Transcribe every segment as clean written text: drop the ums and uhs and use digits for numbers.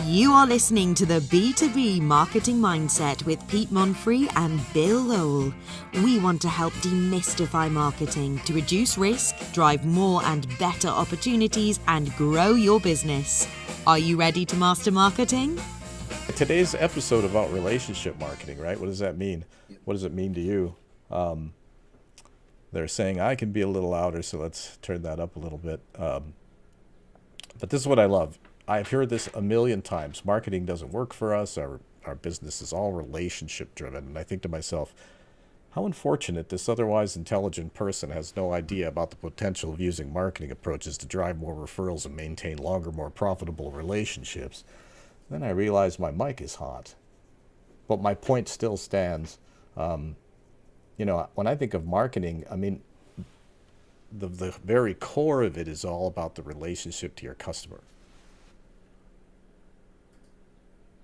You are listening to the B2B Marketing Mindset with Pete Monfrey and Bill Lowell. We want to help demystify marketing to reduce risk, drive more and better opportunities, and grow your business. Are you ready to master marketing? Today's episode about relationship marketing, right? What does that mean? What does it mean to you? They're saying I can be a little louder, so let's turn that up a little bit. But this is what I love. I've heard this a million times. Marketing doesn't work for us. Our business is all relationship driven. And I think to myself, how unfortunate this otherwise intelligent person has no idea about the potential of using marketing approaches to drive more referrals and maintain longer, more profitable relationships. Then I realize my mic is hot. But my point still stands. When I think of marketing, I mean, the very core of it is all about the relationship to your customer.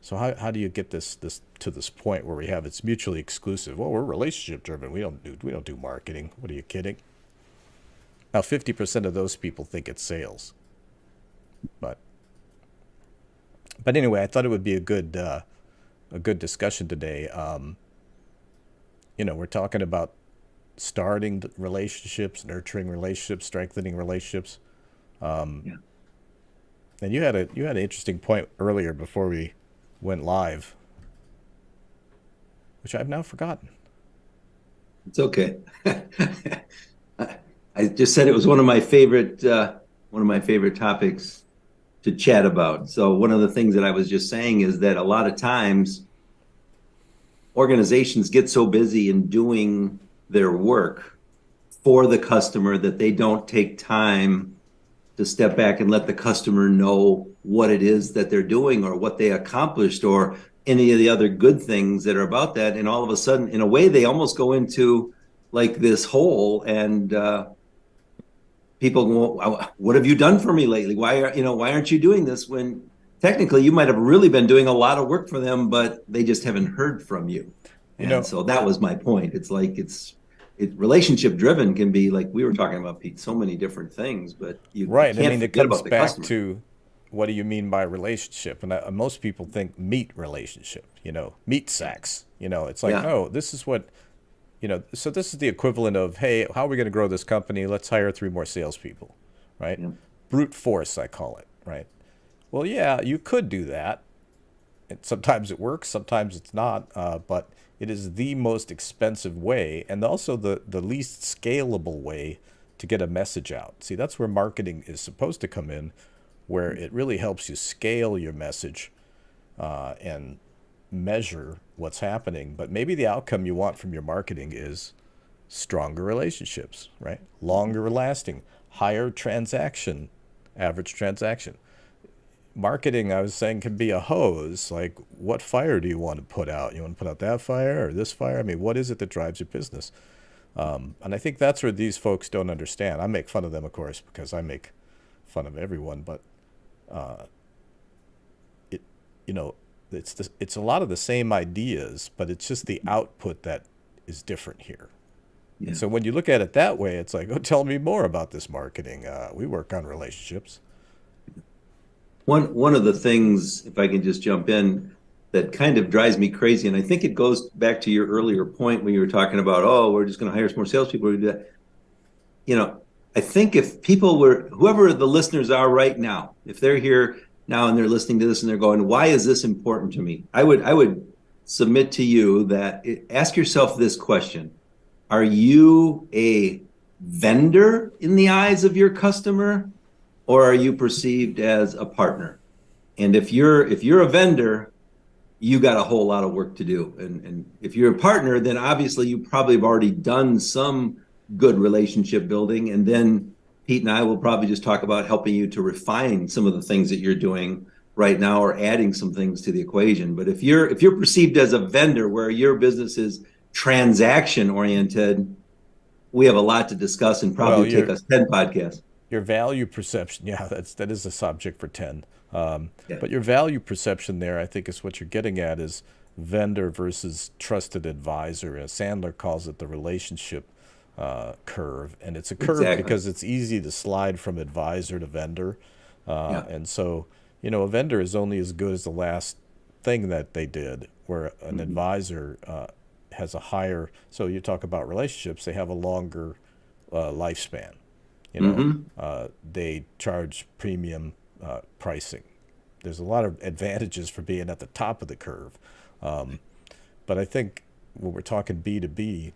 So how do you get this to this point where we have it's mutually exclusive? Well, we're relationship driven. We don't do marketing. What are you kidding? Now, 50% of those people think it's sales. But anyway, I thought it would be a good discussion today. We're talking about starting relationships, nurturing relationships, strengthening relationships. And you had an interesting point earlier before we went live, which I've now forgotten. It's okay. I just said it was one of my favorite topics to chat about. So one of the things that I was just saying is that a lot of times organizations get so busy in doing their work for the customer that they don't take time to step back and let the customer know what it is that they're doing or what they accomplished or any of the other good things that are about that. And all of a sudden, in a way, they almost go into like this hole and people go, what have you done for me lately? Why aren't you doing this? When technically you might have really been doing a lot of work for them, but they just haven't heard from you. So that was my point. It's like relationship driven can be like we were talking about, Pete, so many different things, but you right. Can't I mean, it forget comes about the back customer. to what do you mean by relationship? And most people think meat relationship, meat sacks. It's like, no, this is what, so this is the equivalent of, hey, how are we going to grow this company? Let's hire 3 more salespeople, right? Yeah. Brute force, I call it, right? Well, yeah, you could do that. And sometimes it works, sometimes it's not, but it is the most expensive way and also the least scalable way to get a message out. See, that's where marketing is supposed to come in, where it really helps you scale your message and measure what's happening. But maybe the outcome you want from your marketing is stronger relationships, right? Longer lasting, higher average transaction. Marketing, I was saying, can be a hose. Like, what fire do you want to put out? You want to put out that fire or this fire? I mean, what is it that drives your business? And I think that's where these folks don't understand. I make fun of them, of course, because I make fun of everyone. But it's a lot of the same ideas, but it's just the output that is different here. Yeah. And so when you look at it that way, it's like, oh, tell me more about this marketing. We work on relationships. One of the things, if I can just jump in, that kind of drives me crazy, and I think it goes back to your earlier point when you were talking about, we're just going to hire some more salespeople to do that. I think if people whoever the listeners are right now, if they're here now and they're listening to this and they're going, why is this important to me? I would submit to you that ask yourself this question: are you a vendor in the eyes of your customer? Or are you perceived as a partner? And if you're a vendor, you got a whole lot of work to do. And if you're a partner, then obviously you probably have already done some good relationship building. And then Pete and I will probably just talk about helping you to refine some of the things that you're doing right now or adding some things to the equation. But if you're perceived as a vendor where your business is transaction oriented, we have a lot to discuss and probably take us 10 podcasts. Your value perception, that is a subject for 10. But your value perception there, I think, is what you're getting at is vendor versus trusted advisor. Sandler calls it the relationship curve, and it's a curve because it's easy to slide from advisor to vendor, and so a vendor is only as good as the last thing that they did, where an advisor has a higher, so you talk about relationships, they have a longer lifespan. They charge premium pricing. There's a lot of advantages for being at the top of the curve. But I think when we're talking B2B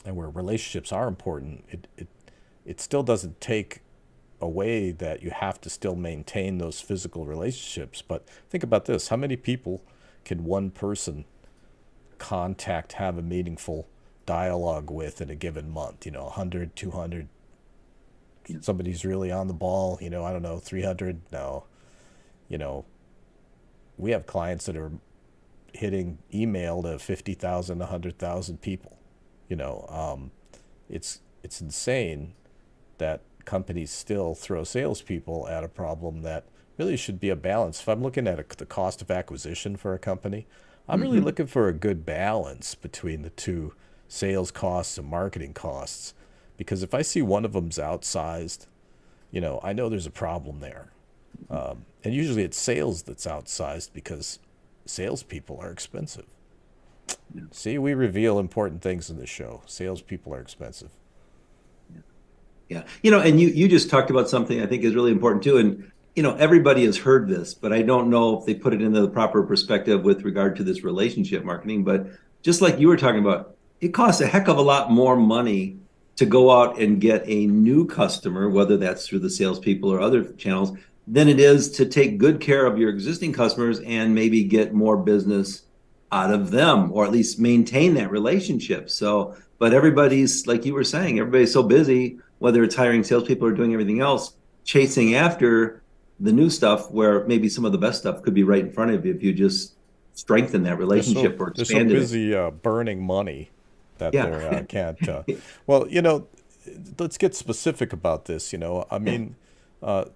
and where relationships are important, it still doesn't take away that you have to still maintain those physical relationships. But think about this. How many people can one person contact, have a meaningful dialogue with in a given month? 100, 200. Somebody's really on the ball, I don't know, 300. No, we have clients that are hitting email to 50,000, 100,000 people. It's insane that companies still throw salespeople at a problem that really should be a balance. If I'm looking at the cost of acquisition for a company, I'm really looking for a good balance between the two, sales costs and marketing costs. Because if I see one of them's outsized, I know there's a problem there. And usually it's sales that's outsized because salespeople are expensive. Yeah. See, we reveal important things in the show. Salespeople are expensive. Yeah. And you just talked about something I think is really important too. And, everybody has heard this, but I don't know if they put it into the proper perspective with regard to this relationship marketing. But just like you were talking about, it costs a heck of a lot more money to go out and get a new customer, whether that's through the salespeople or other channels, than it is to take good care of your existing customers and maybe get more business out of them, or at least maintain that relationship. So, but everybody's, like you were saying, everybody's so busy, whether it's hiring salespeople or doing everything else, chasing after the new stuff, where maybe some of the best stuff could be right in front of you if you just strengthen that relationship or expand it. They're so busy burning money that they can't. Well, let's get specific about this. The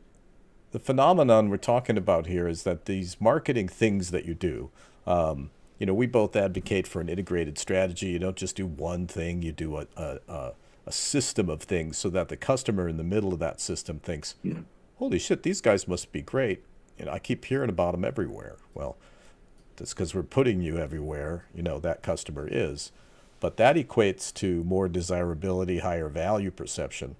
phenomenon we're talking about here is that these marketing things that you do, we both advocate for an integrated strategy. You don't just do one thing, you do a system of things so that the customer in the middle of that system thinks, holy shit, these guys must be great. I keep hearing about them everywhere. Well, that's because we're putting you everywhere, that customer is. But that equates to more desirability, higher value perception.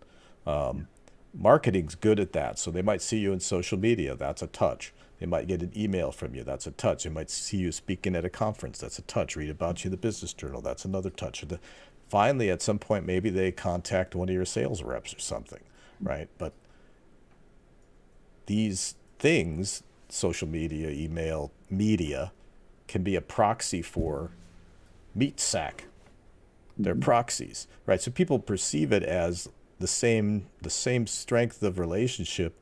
Marketing's good at that. So they might see you in social media. That's a touch. They might get an email from you. That's a touch. They might see you speaking at a conference. That's a touch. Read about you in the business journal. That's another touch. Finally, at some point, maybe they contact one of your sales reps or something, right? But these things, social media, email, media, can be a proxy for meat sack. They're proxies, right? So people perceive it as the same strength of relationship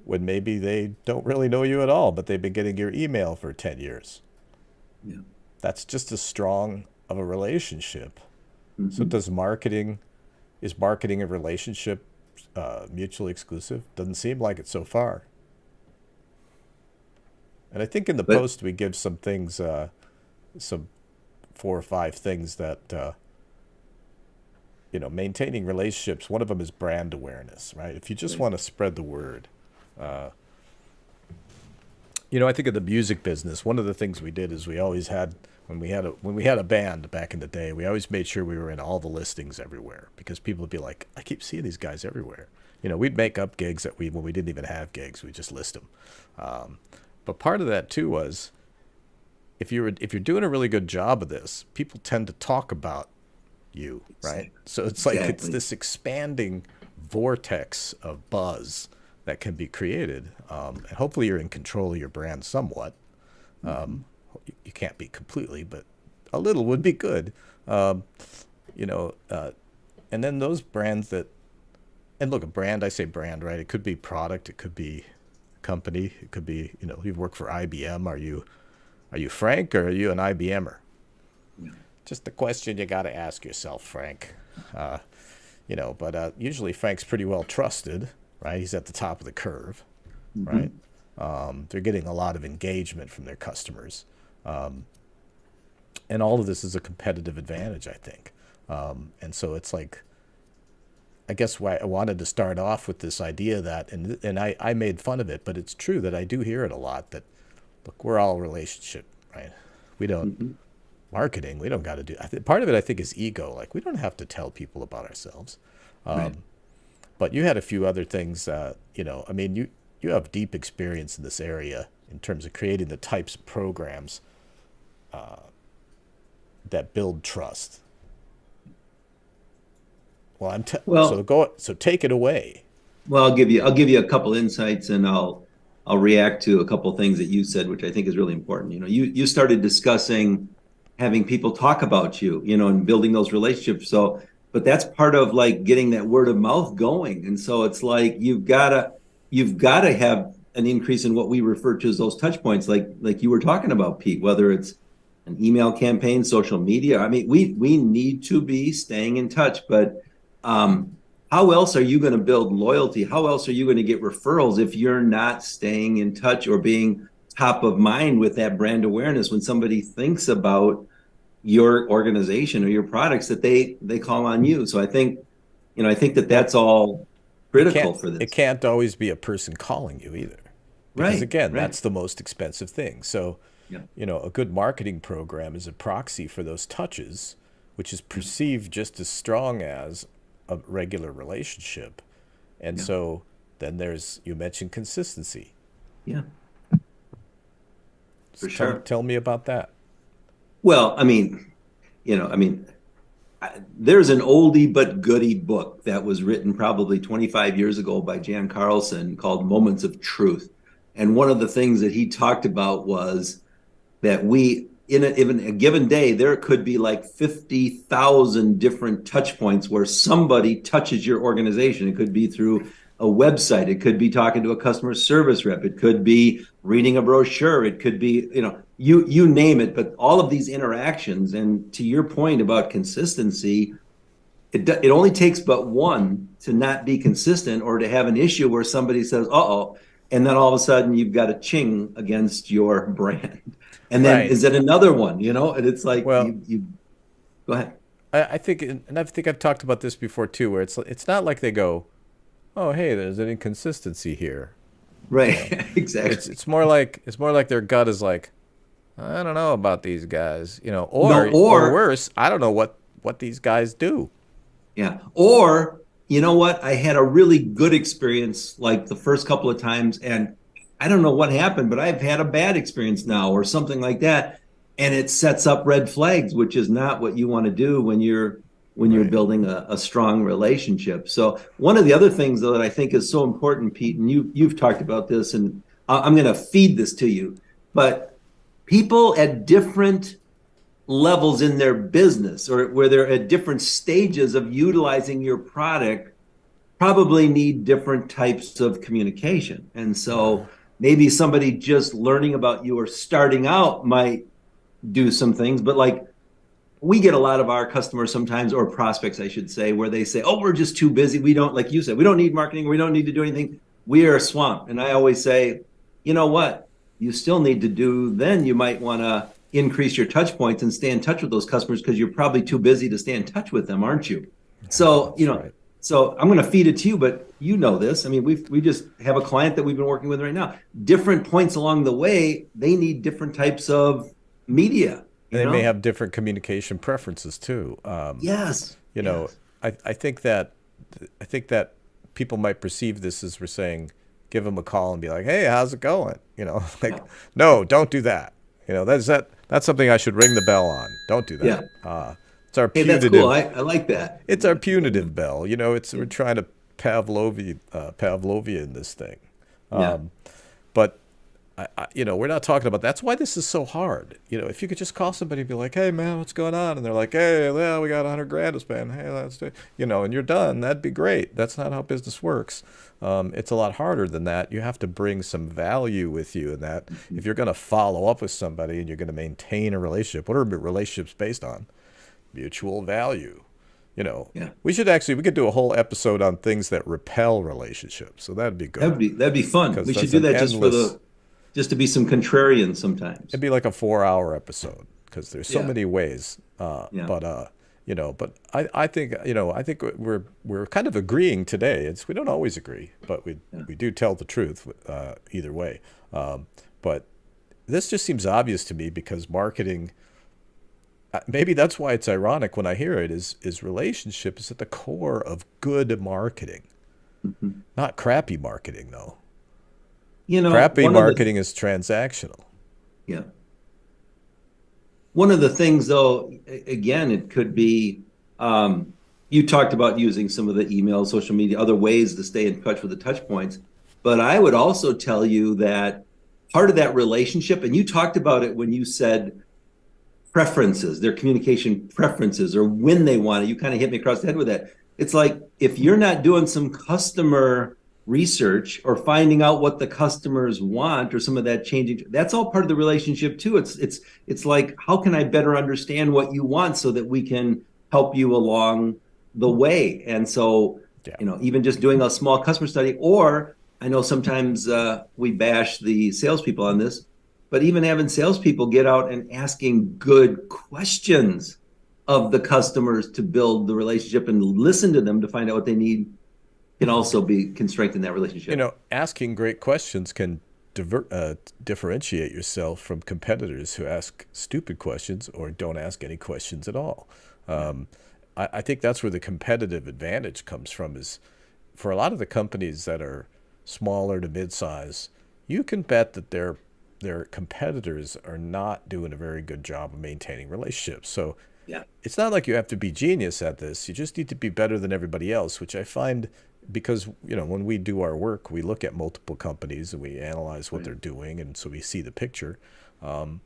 when maybe they don't really know you at all, but they've been getting your email for 10 years. Yeah. That's just as strong of a relationship. So is marketing a relationship mutually exclusive? Doesn't seem like it so far. And I think in the post we give some things, some 4 or 5 things that, maintaining relationships. One of them is brand awareness, right? If you just want to spread the word. I think of the music business. One of the things we did is we always had, when we had a band back in the day, we always made sure we were in all the listings everywhere, because people would be like, I keep seeing these guys everywhere. We'd make up gigs when we didn't even have gigs, we just list them. But part of that too was, if you're doing a really good job of this, people tend to talk about you, right? So it's like it's this expanding vortex of buzz that can be created, and hopefully you're in control of your brand somewhat. You can't be completely, but a little would be good. And then those brands that, and look, a brand, I say brand, right? It could be product, it could be company, it could be, you work for IBM. Are you Frank, or are you an IBMer? Yeah. Just the question you got to ask yourself, Frank. But usually Frank's pretty well trusted, right? He's at the top of the curve, right? They're getting a lot of engagement from their customers. And all of this is a competitive advantage, I think. And so it's like, I guess why I wanted to start off with this idea that, and I made fun of it, but it's true that I do hear it a lot that, look, we're all relationship, right? We don't, marketing, we don't got to do, part of it I think is ego. Like, we don't have to tell people about ourselves. Right. But you had a few other things, I mean, you have deep experience in this area in terms of creating the types of programs that build trust. Well, so take it away. Well, I'll give you a couple insights, and I'll react to a couple things that you said, which I think is really important. You started discussing having people talk about you, and building those relationships. But that's part of like getting that word of mouth going. And so it's like you've gotta have an increase in what we refer to as those touch points, like you were talking about, Pete, whether it's an email campaign, social media. I mean, we need to be staying in touch, but how else are you going to build loyalty? How else are you going to get referrals if you're not staying in touch or being top of mind with that brand awareness when somebody thinks about your organization or your products, that they call on you? So I think that's all critical for this. It can't always be a person calling you either. Because again, that's the most expensive thing. So, a good marketing program is a proxy for those touches, which is perceived just as strong as a regular relationship. And so then you mentioned consistency. Yeah. For sure. Tell me about that. Well, there's an oldie but goodie book that was written probably 25 years ago by Jan Carlson called Moments of Truth. And one of the things that he talked about was that in a given day, there could be like 50,000 different touch points where somebody touches your organization. It could be through a website. It could be talking to a customer service rep. It could be reading a brochure. It could be, you name it. But all of these interactions, and to your point about consistency, it only takes but one to not be consistent or to have an issue where somebody says, uh-oh, and then all of a sudden you've got a ching against your brand. And then is it another one, and it's like, you go ahead. I think I've talked about this before too, where it's not like they go, oh, hey, there's an inconsistency here. Right. Exactly. It's more like their gut is like, I don't know about these guys, or worse, I don't know what these guys do. Yeah. Or, you know what? I had a really good experience like the first couple of times, and I don't know what happened, but I've had a bad experience now or something like that. And it sets up red flags, which is not what you want to do when you're building a strong relationship. So one of the other things though that I think is so important, Pete, and you've talked about this, and I'm going to feed this to you, but people at different levels in their business or where they're at different stages of utilizing your product probably need different types of communication. And so maybe somebody just learning about you or starting out might do some things, but like we get a lot of our customers sometimes, or prospects, I should say, where they say, oh, we're just too busy. We don't, like you said, we don't need marketing. We don't need to do anything. We are swamped. And I always say, you know what? You still need to do, then you might want to increase your touch points and stay in touch with those customers because you're probably too busy to stay in touch with them, aren't you? So, So I'm going to feed it to you, but you know this. I mean, we just have a client that we've been working with right now. Different points along the way, they need different types of media. They may have different communication preferences too. Yes. I think that people might perceive this as we're saying, give them a call and be like, hey, how's it going? No, don't do that. That's something I should ring the bell on. Don't do that. Yeah. It's our punitive. That's cool. I like that. It's our punitive bell. We're trying to Pavlovia in this thing. But we're not talking about. That's why this is so hard. If you could just call somebody and be like, "Hey, man, what's going on?" and they're like, "Hey, well, we got $100,000 to spend. Hey, let's do," and you're done. That'd be great. That's not how business works. It's a lot harder than that. You have to bring some value with you in that. If you're going to follow up with somebody and you're going to maintain a relationship, what are relationships based on? Mutual value. We could do a whole episode on things that repel relationships. So that'd be good. That'd be fun. We should do that just to be some contrarian sometimes. It'd be like a 4-hour episode because there's so many ways. But But I think, I think we're kind of agreeing today. We don't always agree, but we do tell the truth either way. But this just seems obvious to me because marketing, maybe that's why it's ironic when I hear it, is relationship is at the core of good marketing. Not crappy marketing, though. Crappy marketing is transactional. Yeah. One of the things, though, again, it could be, you talked about using some of the email, social media, other ways to stay in touch with the touch points. But I would also tell you that part of that relationship, and you talked about it when you said preferences, their communication preferences, or when they want it, you kind of hit me across the head with that. It's like, if you're not doing some customer research or finding out what the customers want or some of that changing, that's all part of the relationship too. It's like, how can I better understand what you want so that we can help you along the way? And so, even just doing a small customer study, or I know sometimes we bash the salespeople on this, but even having salespeople get out and asking good questions of the customers to build the relationship and listen to them to find out what they need can strengthen that relationship. Asking great questions can differentiate yourself from competitors who ask stupid questions or don't ask any questions at all. I think that's where the competitive advantage comes from, is for a lot of the companies that are smaller to mid-size, you can bet that their competitors are not doing a very good job of maintaining relationships. So it's not like you have to be genius at this. You just need to be better than everybody else, which I find, because when we do our work, we look at multiple companies and we analyze what they're doing, and so we see the picture. But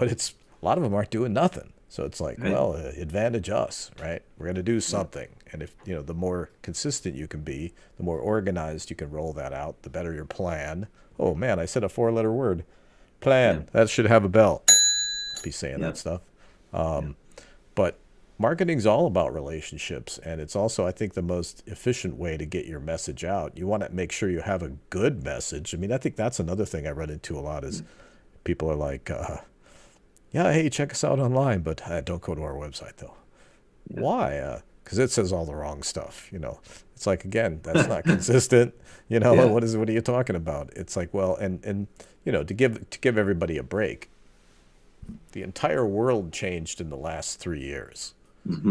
a lot of them aren't doing nothing. So it's like, well, advantage us, right? We're going to do something. And if, the more consistent you can be, the more organized you can roll that out, the better your plan. Oh man, I said a 4-letter word. Plan. That should have a bell. I'll be saying that stuff. But marketing's all about relationships, and it's also, I think, the most efficient way to get your message out. You want to make sure you have a good message. I mean, I think that's another thing I run into a lot is people are like, hey, check us out online, but don't go to our website, though. Why? Because it says all the wrong stuff. It's like, again, that's not consistent. What are you talking about? It's like, well, and to give everybody a break, the entire world changed in the last 3 years.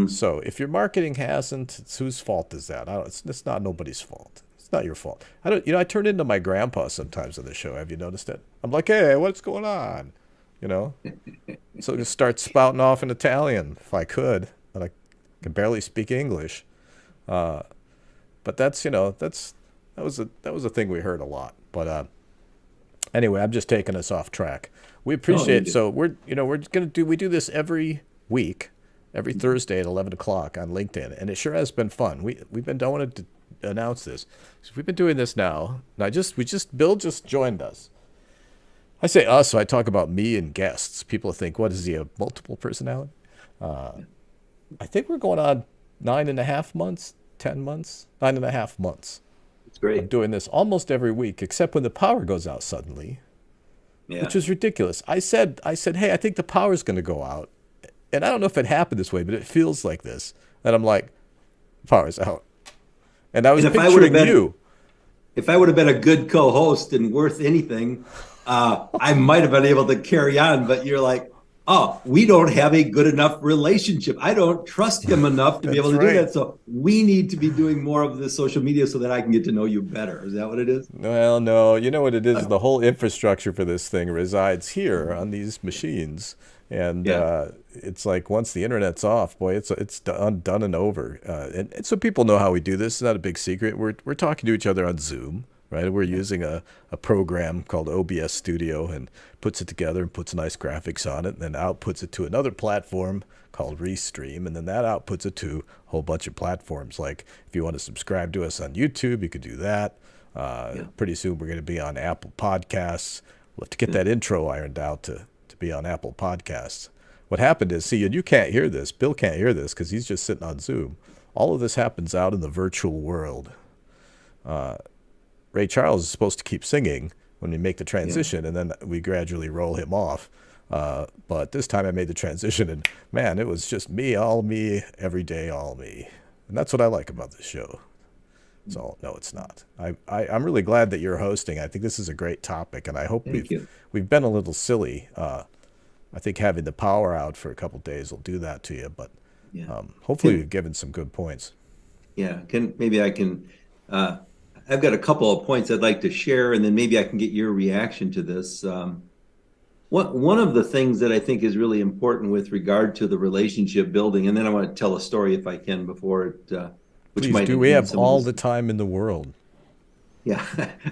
So if your marketing hasn't, it's whose fault is that? It's not nobody's fault. It's not your fault. I turn into my grandpa sometimes on the show. Have you noticed it? I'm like, hey, what's going on? So just start spouting off in Italian if I could, but I can barely speak English. But that was a thing we heard a lot. But anyway, I'm just taking us off track. We appreciate. So we do this every week, every Thursday at 11 o'clock on LinkedIn, and it sure has been fun. I wanted to announce this. So we've been doing this now. Bill just joined us. I say us, so I talk about me and guests. People think, what is he, a multiple personality? I think we're going on 9.5 months, 10 months, 9.5 months. It's great. I'm doing this almost every week, except when the power goes out suddenly, which is ridiculous. I said, hey, I think the power's going to go out. And I don't know if it happened this way, but it feels like this. And I'm like, power's out. And I was picturing you. If I would have been a good co-host and worth anything, I might have been able to carry on, but you're like, oh, we don't have a good enough relationship. I don't trust him enough to be able to do that. So we need to be doing more of this social media so that I can get to know you better. Is that what it is? Well, no. You know what it is? The whole infrastructure for this thing resides here on these machines. And it's like once the internet's off, boy, it's done and over. And so people know how we do this. It's not a big secret. We're talking to each other on Zoom. Right, we're using a program called OBS Studio, and puts it together and puts nice graphics on it, and then outputs it to another platform called Restream, and then that outputs it to a whole bunch of platforms. Like if you want to subscribe to us on YouTube, you could do that. Pretty soon we're going to be on Apple Podcasts. We'll have to get that intro ironed out to be on Apple Podcasts. What happened is, and you can't hear this, Bill can't hear this because he's just sitting on Zoom. All of this happens out in the virtual world. Ray Charles is supposed to keep singing when we make the transition, and then we gradually roll him off. But this time I made the transition, and man, it was just me, all me, every day, all me. And that's what I like about this show. So no, it's not. I'm really glad that you're hosting. I think this is a great topic, and I hope we've been a little silly. I think having the power out for a couple of days will do that to you, but hopefully we've given some good points. Yeah, I've got a couple of points I'd like to share, and then maybe I can get your reaction to this. One of the things that I think is really important with regard to the relationship building, and then I want to tell a story if I can before it. Please do. We have all the time in the world. Yeah.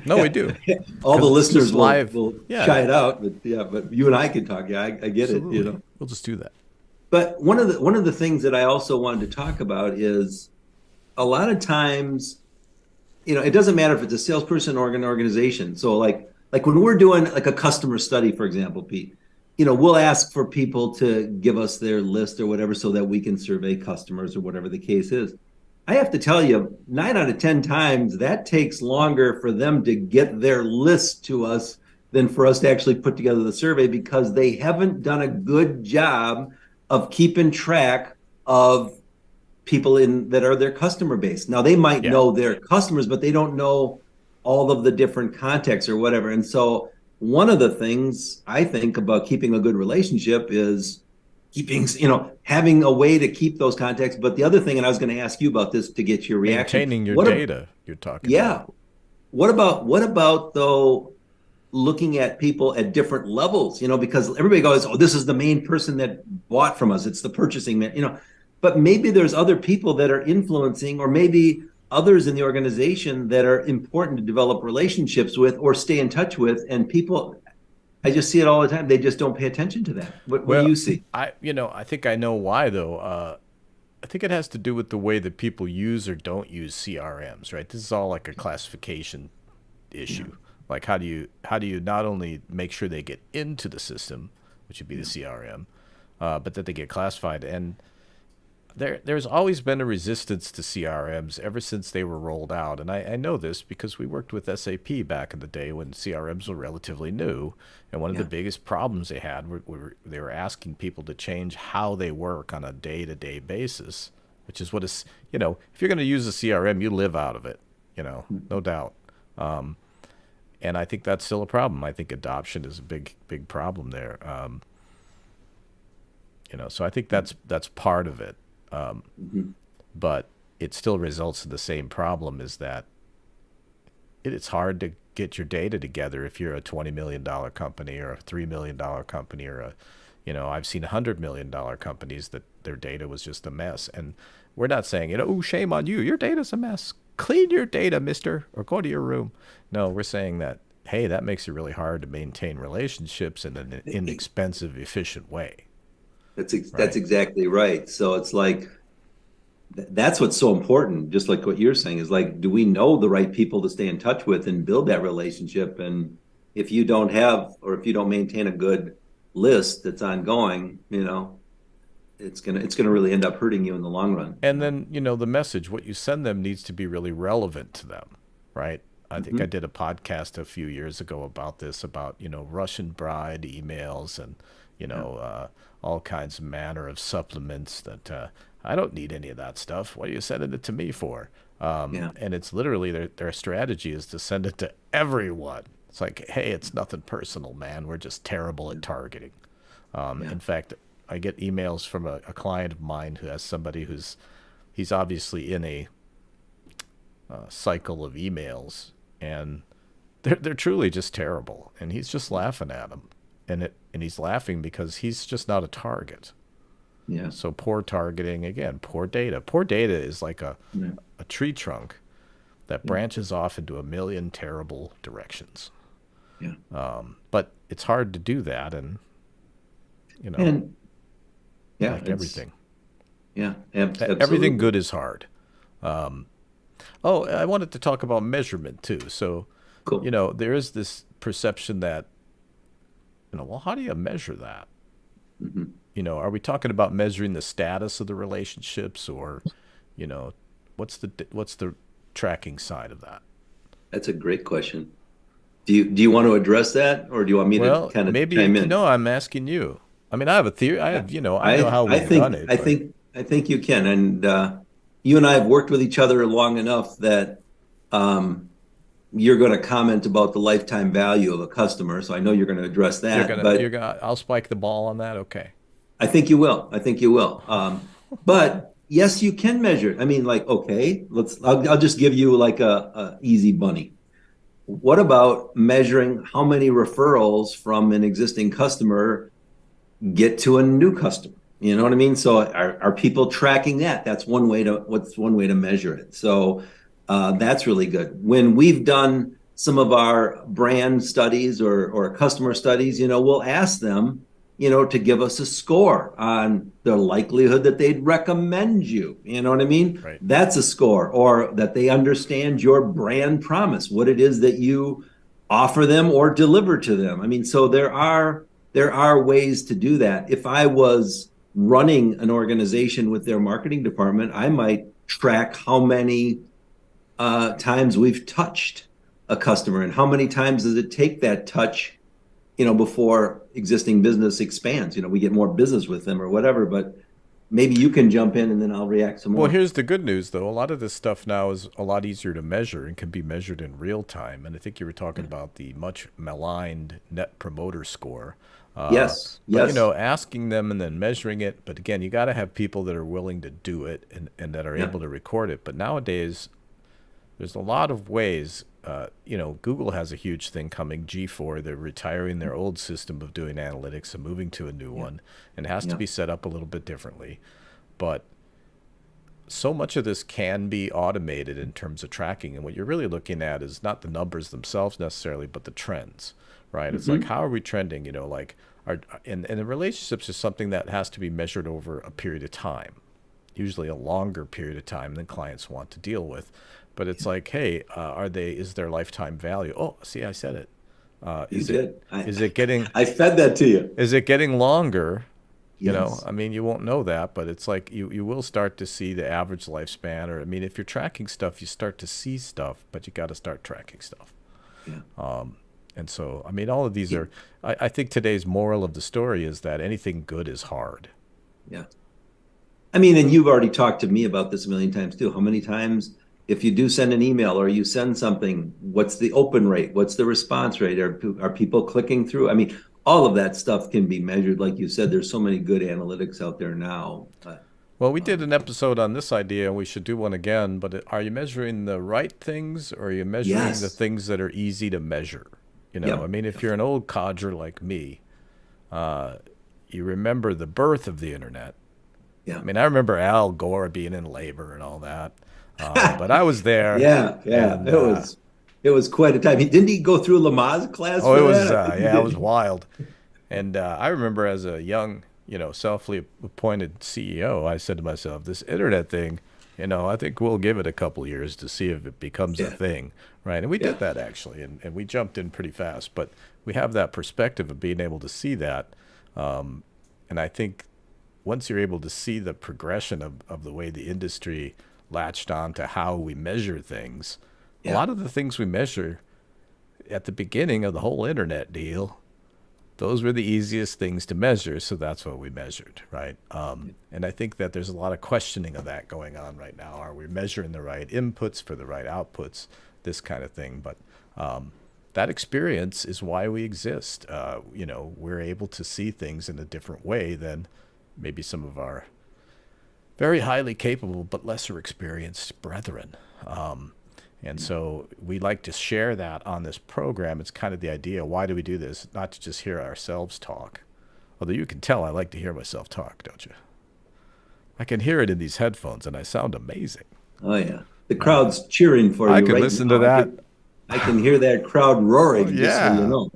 No, we do. All the listeners will shy it out, but you and I can talk. Yeah, I get Absolutely. it. We'll just do that. But one of the things that I also wanted to talk about is a lot of times, it doesn't matter if it's a salesperson or an organization. So like when we're doing like a customer study, for example, Pete, we'll ask for people to give us their list or whatever so that we can survey customers or whatever the case is. I have to tell you, 9 out of 10 times that takes longer for them to get their list to us than for us to actually put together the survey, because they haven't done a good job of keeping track of people that are their customer base. Now, they might know their customers, but they don't know all of the different contexts or whatever. And so one of the things I think about keeping a good relationship is having a way to keep those contexts. But the other thing, and I was going to ask you about this to get your reaction. Maintaining your data, you're talking about. What about though, looking at people at different levels, because everybody goes, oh, this is the main person that bought from us. It's the purchasing man, but maybe there's other people that are influencing, or maybe others in the organization that are important to develop relationships with or stay in touch with. And people, I just see it all the time. They just don't pay attention to that. What do you see? I think I know why though. I think it has to do with the way that people use or don't use CRMs, right? This is all like a classification issue. Like how do you not only make sure they get into the system, which would be the CRM, but that they get classified. And there's always been a resistance to CRMs ever since they were rolled out. And I know this because we worked with SAP back in the day when CRMs were relatively new. And one of the biggest problems they had they were asking people to change how they work on a day-to-day basis, which is what is, if you're going to use a CRM, you live out of it, no doubt. And I think that's still a problem. I think adoption is a big problem there. So I think that's part of it. But it still results in the same problem, is that it's hard to get your data together if you're a $20 million company or a $3 million company or I've seen $100 million companies that their data was just a mess. And we're not saying, oh, shame on you. Your data's a mess. Clean your data, mister, or go to your room. No, we're saying that, hey, that makes it really hard to maintain relationships in an inexpensive, efficient way. That's exactly right. So it's like, that's what's so important. Just like what you're saying is like, do we know the right people to stay in touch with and build that relationship? And if you don't have, or if you don't maintain a good list that's ongoing, it's gonna really end up hurting you in the long run. And then the message, what you send them, needs to be really relevant to them, right? I think I did a podcast a few years ago about this, about Russian bride emails and all kinds of manner of supplements that I don't need any of that stuff. What are you sending it to me for? And it's literally their strategy is to send it to everyone. It's like, hey, it's nothing personal, man. We're just terrible at targeting. In fact, I get emails from a client of mine who has somebody he's obviously in a cycle of emails, and they're truly just terrible. And he's just laughing at them. And he's laughing because he's just not a target. Yeah. So poor targeting, again, poor data. Poor data is like a tree trunk that branches off into a million terrible directions. Yeah. But it's hard to do that, and like everything. Yeah. Absolutely. Everything good is hard. I wanted to talk about measurement too. So, cool. There is this perception that, well, how do you measure that? Are we talking about measuring the status of the relationships, or, what's the tracking side of that? That's a great question. Do you want to address that, or do you want me to Well, kind of maybe chime in? no. I'm asking you. I mean, I have a theory. I have, I know how I we've done think it, I but think I think you can, and you and I have worked with each other long enough that um, you're going to comment about the lifetime value of a customer. So I know you're going to address that, you're but gonna. I'll spike the ball on that. Okay. I think you will. I think you will. But yes, you can measure it. I mean, like, okay, I'll just give you like a easy bunny. What about measuring how many referrals from an existing customer get to a new customer? You know what I mean? So are people tracking that? That's what's one way to measure it. So that's really good. When we've done some of our brand studies or customer studies, we'll ask them, to give us a score on the likelihood that they'd recommend you. You know what I mean? Right. That's a score, or that they understand your brand promise, what it is that you offer them or deliver to them. I mean, so there are ways to do that. If I was running an organization with their marketing department, I might track how many times we've touched a customer and how many times does it take that touch, before existing business expands. We get more business with them or whatever. But maybe you can jump in and then I'll react some Well, more. here's the good news, though. A lot of this stuff now is a lot easier to measure and can be measured in real time. And I think you were talking about the much maligned Net Promoter Score. Yes, But yes, asking them and then measuring it. But again, you got to have people that are willing to do it and that are yeah, able to record it. But nowadays, there's a lot of ways. Google has a huge thing coming. G4, they're retiring their old system of doing analytics and moving to a new yeah, one, and it has to yeah, be set up a little bit differently. But so much of this can be automated in terms of tracking, and what you're really looking at is not the numbers themselves necessarily, but the trends, right? It's like, hmm, how are we trending? Like, and the relationships is something that has to be measured over a period of time, usually a longer period of time than clients want to deal with. But it's like, hey, is their lifetime value? Oh, see, I said it. you Is it, did. I is it getting, I fed that to you. is it getting longer? Yes. I mean, you won't know that, but it's like you will start to see the average lifespan. Or, I mean, if you're tracking stuff, you start to see stuff, but you got to start tracking stuff. Yeah. And so, I mean, all of these are, I think today's moral of the story is that anything good is hard. Yeah. I mean, and you've already talked to me about this a million times too. How many times, if you do send an email or you send something, what's the open rate? What's the response rate? Are people clicking through? I mean, all of that stuff can be measured. Like you said, there's so many good analytics out there now. But Well, we did an episode on this idea, and we should do one again. But are you measuring the right things, or are you measuring the yes. things that are easy to measure? I Yep. mean, if you're an old codger like me, uh, you remember the birth of the internet. I Yeah. mean, I remember Al Gore being in labor and all that, but I was there, Yeah. Yeah. and It was quite a time. Didn't he go through Lamaze class oh, for it that? was I think he yeah, it was did. wild. And I remember as a young, selfly appointed CEO, I said to myself, this internet thing, I think we'll give it a couple years to see if it becomes a Yeah. thing, right? And we Yeah. did that actually, and we jumped in pretty fast. But we have that perspective of being able to see that. And I think once you're able to see the progression of the way the industry latched on to how we measure things, a Yeah. lot of the things we measure at the beginning of the whole internet deal, those were the easiest things to measure, so that's what we measured, right? And I think that there's a lot of questioning of that going on right now. Are we measuring the right inputs for the right outputs, this kind of thing? But that experience is why we exist. We're able to see things in a different way than maybe some of our very highly capable but lesser experienced brethren. And so we like to share that on this program. It's kind of the idea. Why do we do this? Not to just hear ourselves talk. Although you can tell I like to hear myself talk, don't you? I can hear it in these headphones, and I sound amazing. Oh yeah. The crowd's cheering for I you could right listen to now. that. I can hear that crowd Oh, roaring, just so you yeah. know.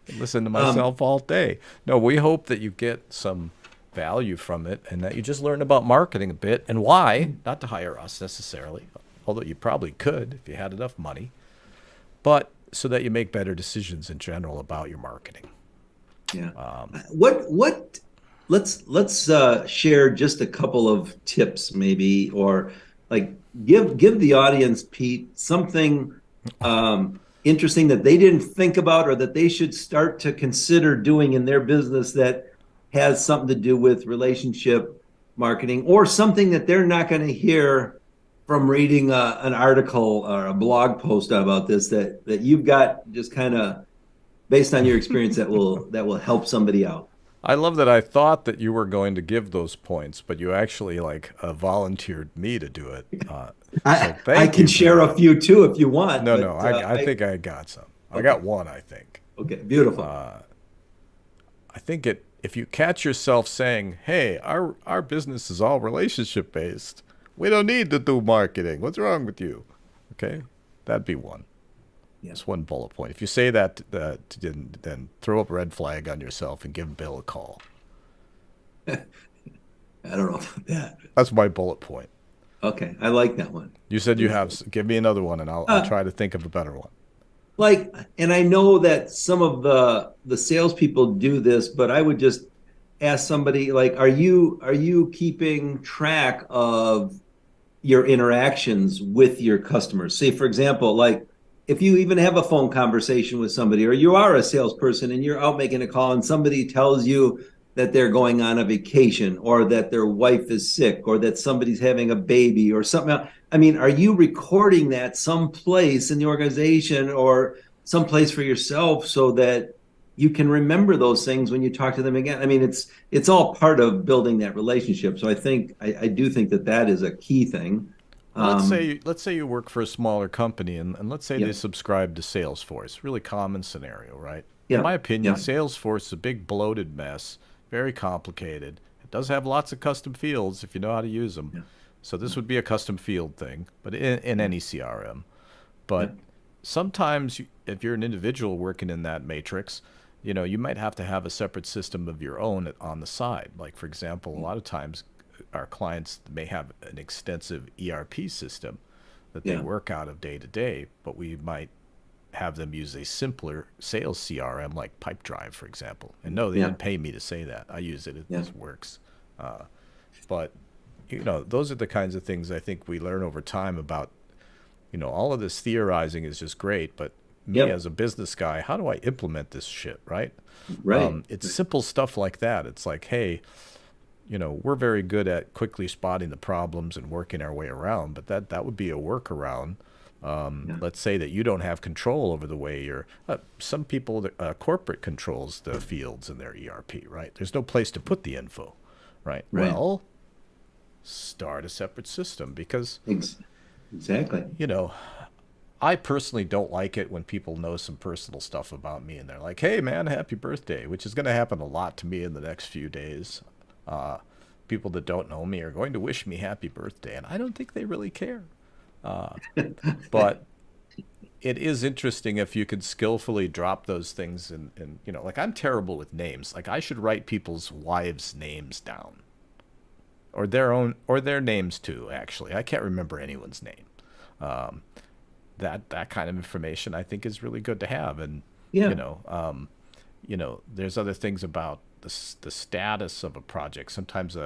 Listen to Um, myself all day. No, we hope that you get some value from it and that you just learn about marketing a bit and why, not to hire us necessarily, although you probably could if you had enough money, but so that you make better decisions in general about your marketing. Yeah. What let's share just a couple of tips maybe, or like give the audience, Pete, something interesting that they didn't think about or that they should start to consider doing in their business that has something to do with relationship marketing, or something that they're not going to hear from reading an article or a blog post about this, that you've got just kind of based on your experience that will help somebody out? I love that I thought that you were going to give those points, but you actually volunteered me to do it. So I thank can you for share a that. few too if you want. No, But no, I think I got some. I okay, got one, I think. okay, beautiful. I think if you catch yourself saying, "Hey, our business is all relationship based. We don't need to do marketing. What's wrong with you?" Okay, that'd be one. Yeah. That's one bullet point. If you say that, then throw up a red flag on yourself and give Bill a call. I don't know about that. That's my bullet point. Okay, I like that one. You said you have. Give me another one, and I'll try to think of a better one. Like, and I know that some of the salespeople do this, but I would just ask somebody like, are you keeping track of your interactions with your customers? Say, for example, like if you even have a phone conversation with somebody, or you are a salesperson and you're out making a call and somebody tells you that they're going on a vacation, or that their wife is sick, or that somebody's having a baby or something else. I mean, are you recording that someplace in the organization or someplace for yourself so that you can remember those things when you talk to them again? I mean, it's all part of building that relationship. So I do think that is a key thing. Well, let's say you work for a smaller company, and let's say they subscribe to Salesforce. Really common scenario, right? Yeah. In my opinion, Yeah. Salesforce is a big bloated mess, very complicated. It does have lots of custom fields if you know how to use them. Yeah. So this would be a custom field thing, but in any CRM. But sometimes if you're an individual working in that matrix, you might have to have a separate system of your own on the side. Like, for example, a lot of times our clients may have an extensive ERP system that they work out of day to day, but we might have them use a simpler sales CRM like Pipedrive, for example. And no, they didn't pay me to say that. I use it. It just works. But those are the kinds of things I think we learn over time about, all of this theorizing is just great, but me as a business guy, how do I implement this shit, right? Right. It's simple stuff like that. It's like, hey, we're very good at quickly spotting the problems and working our way around, but that would be a workaround. Let's say that you don't have control over the way some people, corporate controls the fields in their ERP, right? There's no place to put the info, right? Well, start a separate system, because exactly. I personally don't like it when people know some personal stuff about me and they're like, "Hey man, happy birthday," which is going to happen a lot to me in the next few days. People that don't know me are going to wish me happy birthday, and I don't think they really care. But it is interesting if you could skillfully drop those things and like, I'm terrible with names. Like, I should write people's wives' names down, or their names too, actually. I can't remember anyone's name. That kind of information I think is really good to have. And there's other things about the status of a project. Sometimes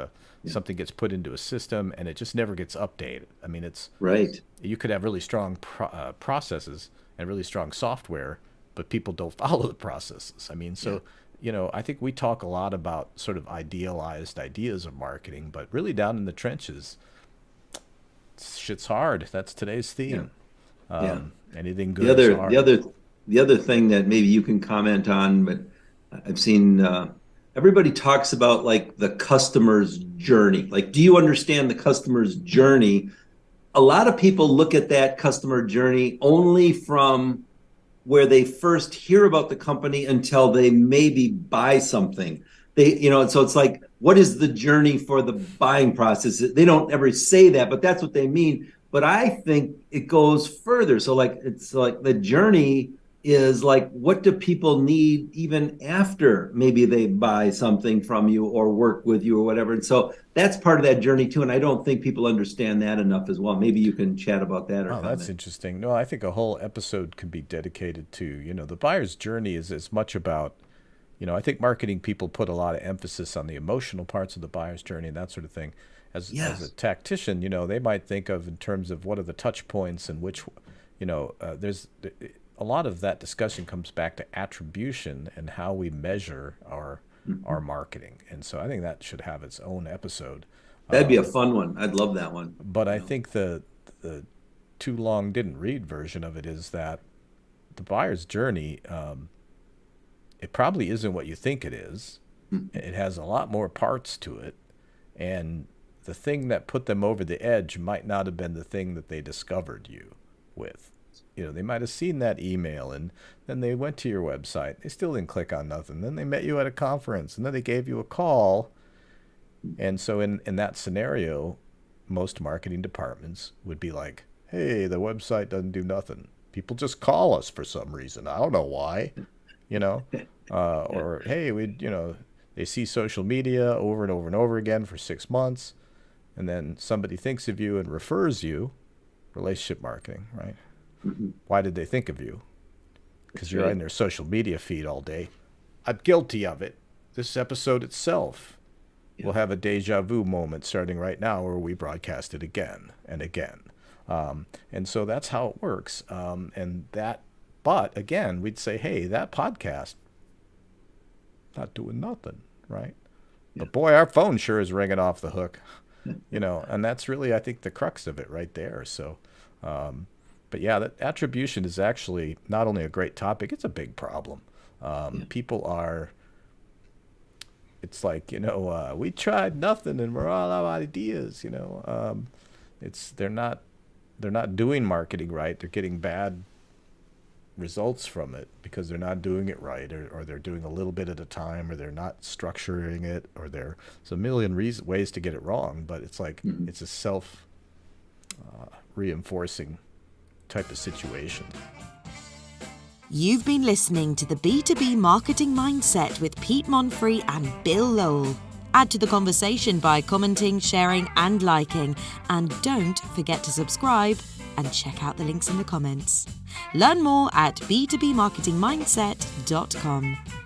something gets put into a system and it just never gets updated. I mean, it's right. You could have really strong processes and really strong software, but people don't follow the processes. I mean, so I think we talk a lot about sort of idealized ideas of marketing, but really down in the trenches, shit's hard. That's today's theme. Anything good is hard. The other thing that maybe you can comment on, but I've seen everybody talks about like the customer's journey. Like, do you understand the customer's journey? A lot of people look at that customer journey only from where they first hear about the company until they maybe buy something. So it's like, what is the journey for the buying process? They don't ever say that, but that's what they mean. But I think it goes further. So like, it's like the journey is like, what do people need even after maybe they buy something from you or work with you or whatever? And so that's part of that journey too. And I don't think people understand that enough as well. Maybe you can chat about that. Oh, that's interesting. No, I think a whole episode could be dedicated to, the buyer's journey is as much about, I think marketing people put a lot of emphasis on the emotional parts of the buyer's journey and that sort of thing. As a tactician, they might think of in terms of what are the touch points and which, a lot of that discussion comes back to attribution and how we measure our marketing. And so I think that should have its own episode. That'd be a fun one. I'd love that one. But I think the too long didn't read version of it is that the buyer's journey, it probably isn't what you think it is. It has a lot more parts to it. And the thing that put them over the edge might not have been the thing that they discovered you with. They might have seen that email, and then they went to your website. They still didn't click on nothing. Then they met you at a conference, and then they gave you a call. And so in that scenario, most marketing departments would be like, hey, the website doesn't do nothing. People just call us for some reason. I don't know why, or, hey, they see social media over and over and over again for 6 months, and then somebody thinks of you and refers you. Relationship marketing, right? Why did they think of you? Because you're in their social media feed all day. I'm guilty of it. This episode itself will have a deja vu moment starting right now where we broadcast it again and again. And so that's how it works. But again, we'd say, hey, that podcast, not doing nothing, right? But boy, our phone sure is ringing off the hook, and that's really, I think, the crux of it right there. So, but yeah, that attribution is actually not only a great topic, it's a big problem. People are, it's like, we tried nothing and we're all out of ideas, they're not doing marketing right. They're getting bad results from it because they're not doing it right, or they're doing a little bit at a time, or they're not structuring it, or there's a million ways to get it wrong, but it's like it's a self reinforcing type of situation. You've been listening to the B2B Marketing Mindset with Pete Monfrey and Bill Lowell. Add to the conversation by commenting, sharing, and liking. And don't forget to subscribe and check out the links in the comments. Learn more at b2bmarketingmindset.com.